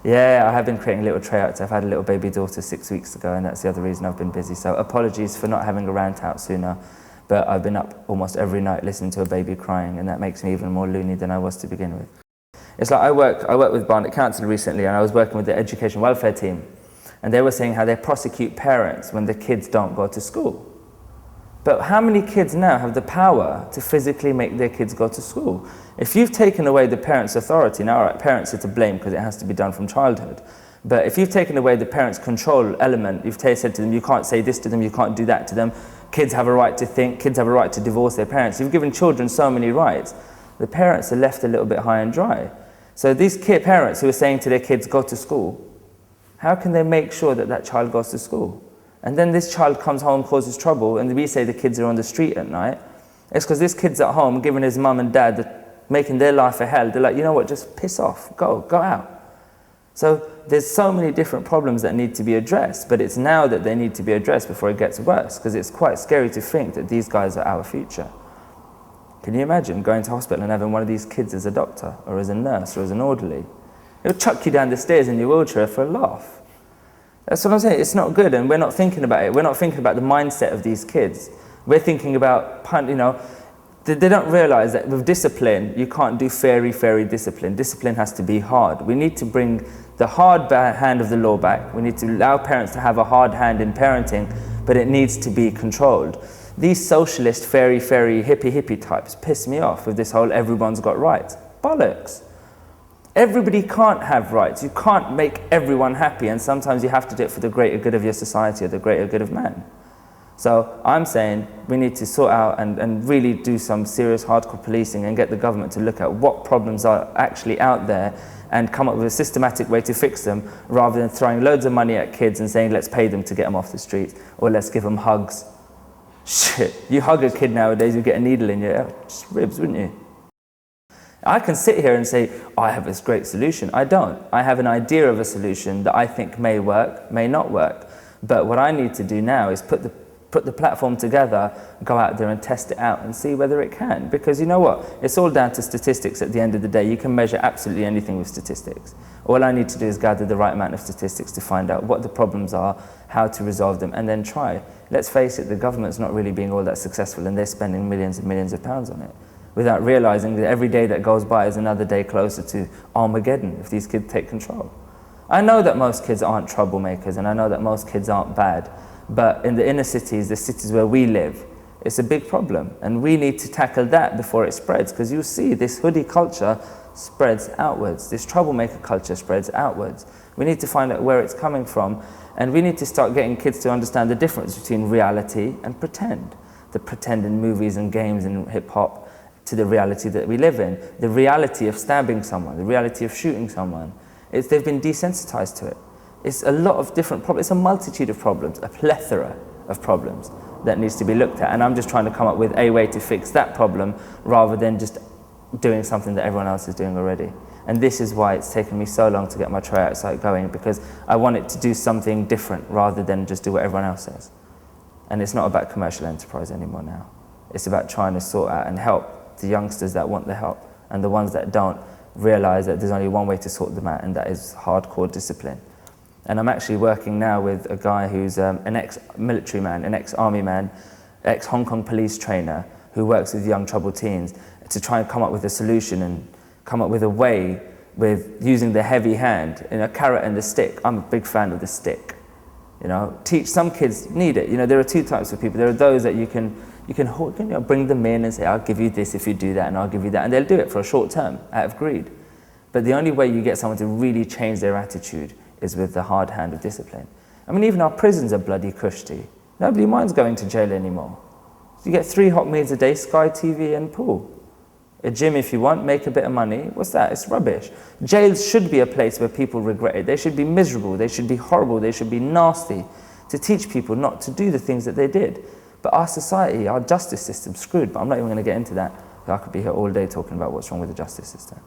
Yeah, I have been creating little tray outs. I've had a little baby daughter 6 weeks ago, and that's the other reason I've been busy. So apologies for not having a rant out sooner, but I've been up almost every night listening to a baby crying, and that makes me even more loony than I was to begin with. It's like I work with Barnet Council recently, and I was working with the education welfare team, and they were saying how they prosecute parents when the kids don't go to school. But how many kids now have the power to physically make their kids go to school? If you've taken away the parents' authority, now all right, parents are to blame because it has to be done from childhood. But if you've taken away the parents' control element, you've said to them, you can't say this to them, you can't do that to them, kids have a right to think, kids have a right to divorce their parents. You've given children so many rights. The parents are left a little bit high and dry. So these parents who are saying to their kids, go to school, how can they make sure that that child goes to school? And then this child comes home, causes trouble, and we say the kids are on the street at night. It's because this kid's at home giving his mum and dad, making their life a hell. They're like, you know what, just piss off, go out. So there's so many different problems that need to be addressed, but it's now that they need to be addressed before it gets worse, because it's quite scary to think that these guys are our future. Can you imagine going to hospital and having one of these kids as a doctor, or as a nurse, or as an orderly? It'll chuck you down the stairs in your wheelchair for a laugh. That's what I'm saying, it's not good, and we're not thinking about it. We're not thinking about the mindset of these kids. We're thinking about, they don't realize that with discipline, you can't do fairy discipline. Discipline has to be hard. We need to bring the hard hand of the law back. We need to allow parents to have a hard hand in parenting, but it needs to be controlled. These socialist, fairy, hippie types piss me off with this whole everyone's got rights. Bollocks. Everybody can't have rights. You can't make everyone happy, and sometimes you have to do it for the greater good of your society or the greater good of man. So I'm saying we need to sort out and really do some serious hardcore policing and get the government to look at what problems are actually out there and come up with a systematic way to fix them, rather than throwing loads of money at kids and saying let's pay them to get them off the street, or let's give them hugs. Shit, you hug a kid nowadays, you get a needle in your ribs, wouldn't you? I can sit here and say, oh, I have this great solution. I don't. I have an idea of a solution that I think may work, may not work. But what I need to do now is put the platform together, go out there and test it out and see whether it can. Because you know what? It's all down to statistics at the end of the day. You can measure absolutely anything with statistics. All I need to do is gather the right amount of statistics to find out what the problems are, how to resolve them, and then try. Let's face it, the government's not really being all that successful, and they're spending millions and millions of pounds on it, without realizing that every day that goes by is another day closer to Armageddon if these kids take control. I know that most kids aren't troublemakers, and I know that most kids aren't bad, but in the inner cities, the cities where we live, it's a big problem, and we need to tackle that before it spreads, because you see this hoodie culture spreads outwards, this troublemaker culture spreads outwards. We need to find out where it's coming from, and we need to start getting kids to understand the difference between reality and pretend. The pretend in movies and games and hip-hop, to the reality that we live in, the reality of stabbing someone, the reality of shooting someone. They've been desensitized to it. It's a lot of different problems, it's a multitude of problems, a plethora of problems that needs to be looked at, and I'm just trying to come up with a way to fix that problem rather than just doing something that everyone else is doing already. And this is why it's taken me so long to get my Tre Out site going, because I want it to do something different rather than just do what everyone else says. And it's not about commercial enterprise anymore now. It's about trying to sort out and help the youngsters that want the help, and the ones that don't realize that there's only one way to sort them out, and that is hardcore discipline. And I'm actually working now with a guy who's an ex-military man, an ex-army man, ex-Hong Kong police trainer, who works with young troubled teens to try and come up with a solution and come up with a way with using the heavy hand, a carrot and the stick. I'm a big fan of the stick. Teach some kids need it. There are two types of people. There are those that you can bring them in and say, I'll give you this if you do that, and I'll give you that, and they'll do it for a short term out of greed. But the only way you get someone to really change their attitude is with the hard hand of discipline. I mean, even our prisons are bloody cushy. Nobody minds going to jail anymore. You get 3 hot meals a day, Sky TV and pool. A gym if you want, make a bit of money. What's that? It's rubbish. Jails should be a place where people regret it. They should be miserable, they should be horrible, they should be nasty, to teach people not to do the things that they did. But our society, our justice system's screwed, but I'm not even going to get into that. I could be here all day talking about what's wrong with the justice system.